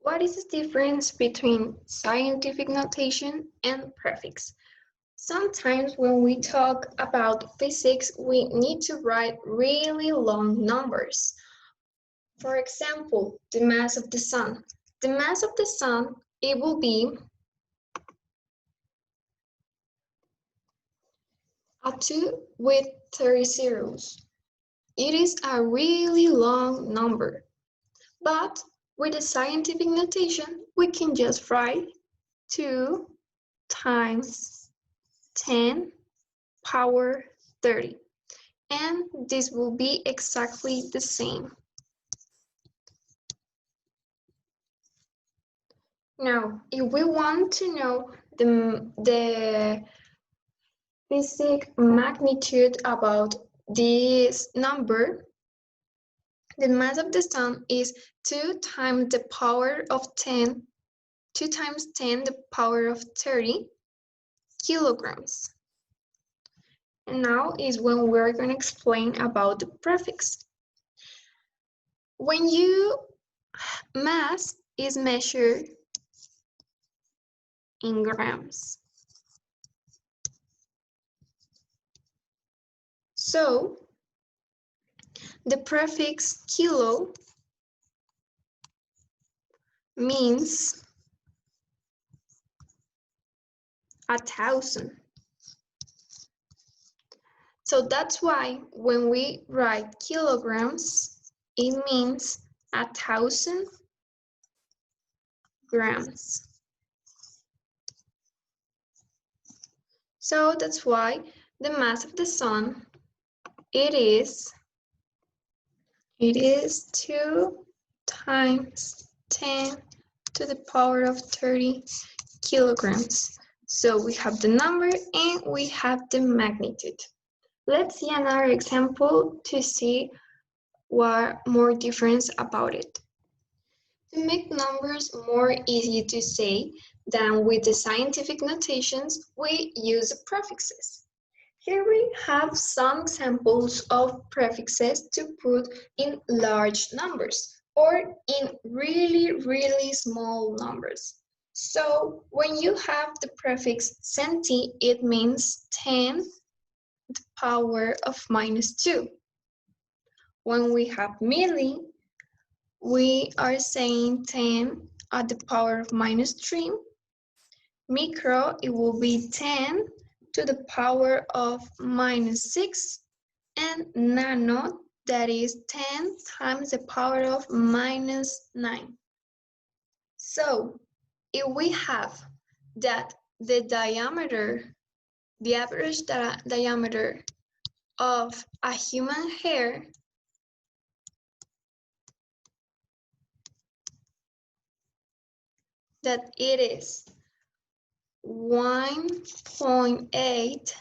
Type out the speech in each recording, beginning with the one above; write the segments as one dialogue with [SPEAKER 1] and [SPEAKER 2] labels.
[SPEAKER 1] What is the difference between scientific notation and prefix? Sometimes when we talk about physics, we need to write really long numbers. For example, the mass of the sun. The mass of the sun, it will be a 2 with 30 zeros. It is a really long number. But with the scientific notation, we can just write 2 times 10 power 30. And this will be exactly the same. Now, if we want to know the physics magnitude about this number, the mass of the sun is 2 times the power of 10, 2 times 10 the power of 30 kilograms. And now is when we're going to explain about the prefix. When mass is measured in grams. So the prefix kilo means 1,000. So that's why when we write kilograms, it means 1,000 grams. So that's why the mass of the sun, it is 2 times 10 to the power of 30 kilograms. So we have the number and we have the magnitude. Let's see another example to see what more difference about it. To make numbers more easy to say than with the scientific notations, we use prefixes. Here we have some examples of prefixes to put in large numbers or in really small numbers. So when you have the prefix centi, it means 10 to the power of -2. When we have milli, we are saying 10 at the power of -3. Micro, it will be 10 to the power of -6. And nano, that is 10 times the power of -9. So, if we have that the diameter, the average diameter of a human hair that it is 1.8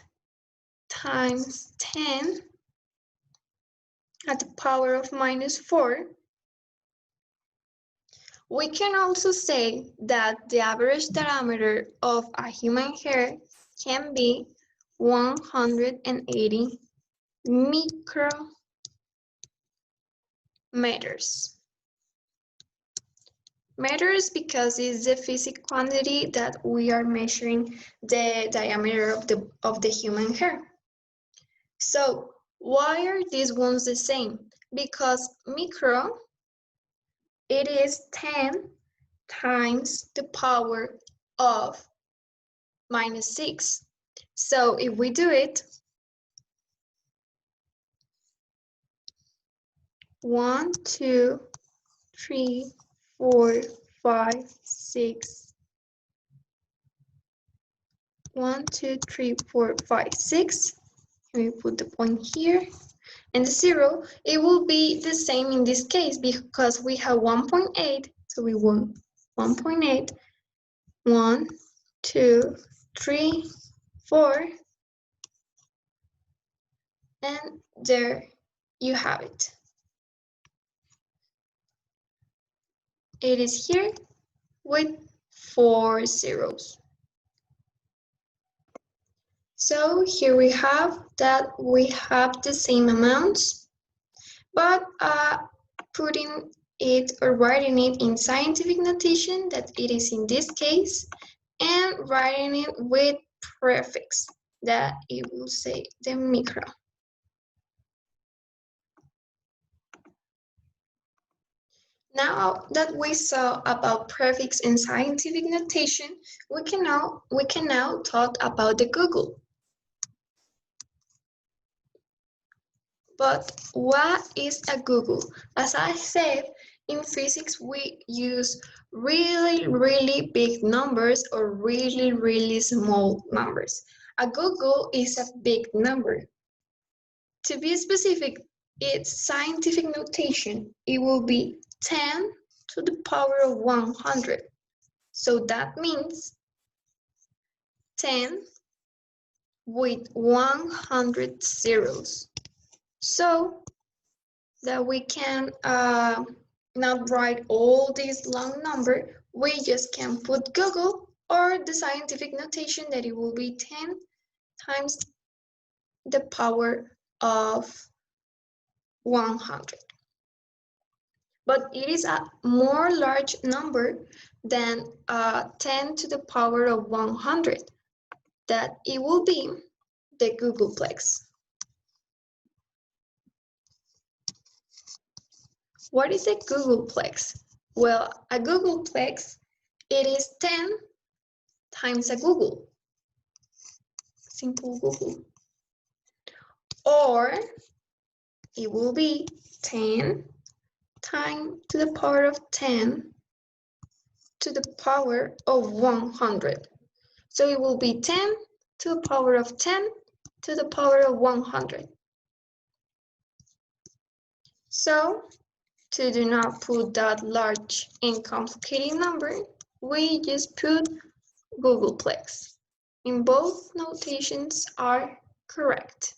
[SPEAKER 1] times 10 at the power of -4. We can also say that the average diameter of a human hair can be 180 micrometers. Meters because it's the physical quantity that we are measuring the diameter of the human hair. So why are these ones the same? Because micro, it is 10 times the power of -6. So if we do it, 1, 2, 3, 4, 5, 6. 1, 2, 3, 4, 5, 6. Let me put the point here. And the 0, it will be the same in this case because we have 1.8. So we want 1.8. 1, 2, 3, 4. And there you have it. It is here with 4 zeros. So here we have that we have the same amounts, but putting it or writing it in scientific notation, that it is in this case, and writing it with prefix, that it will say the micro. Now that we saw about prefix and scientific notation, we can now talk about the Google. But what is a Google? As I said, in physics we use really big numbers or really small numbers. A Google is a big number. To be specific, its scientific notation, it will be 10 to the power of 100. So that means 10 with 100 zeros. So that we can not write all this long number, we just can put Google or the scientific notation that it will be 10 times the power of 100. But it is a more large number than 10 to the power of 100, that it will be the Googleplex. What is a Googleplex? Well, a Googleplex, it is 10 times a Google. Simple Google. Or it will be 10 times to the power of 10 to the power of 100. So it will be 10 to the power of 10 to the power of 100. So to do not put that large and complicated number, we just put Googleplex. And both notations are correct.